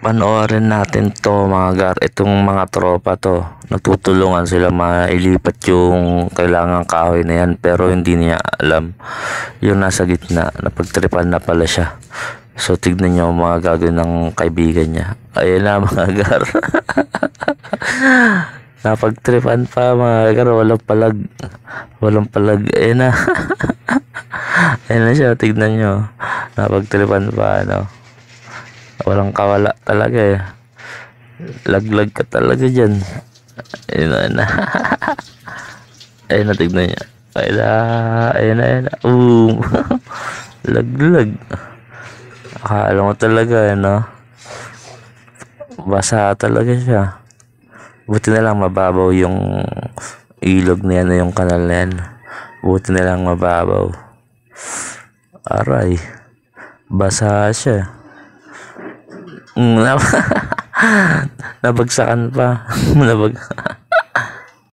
Panoorin natin to mga gar. Itong mga tropa to, nagtutulungan sila mailipat yung kailangang kahoy na yan, pero hindi niya alam yung nasa gitna, napagtripan na pala siya. So tignan nyo mga gagawin ng kaibigan niya. Ayun na mga gar. Napagtripan pa mga gar, walang palag, ayun na. Ayun na siya, tignan nyo, napagtripan pa ano. Walang kawala talaga eh. Laglag ka talaga dyan. Ayun na. Ayun na, tignan niya. Ayun na. Laglag. Akala mo talaga, ano? Basa talaga siya. Buti na lang mababaw yung ilog na yan, yung kanal na yan. Buti na lang mababaw. Aray. Basa siya. Nabagsakan pa.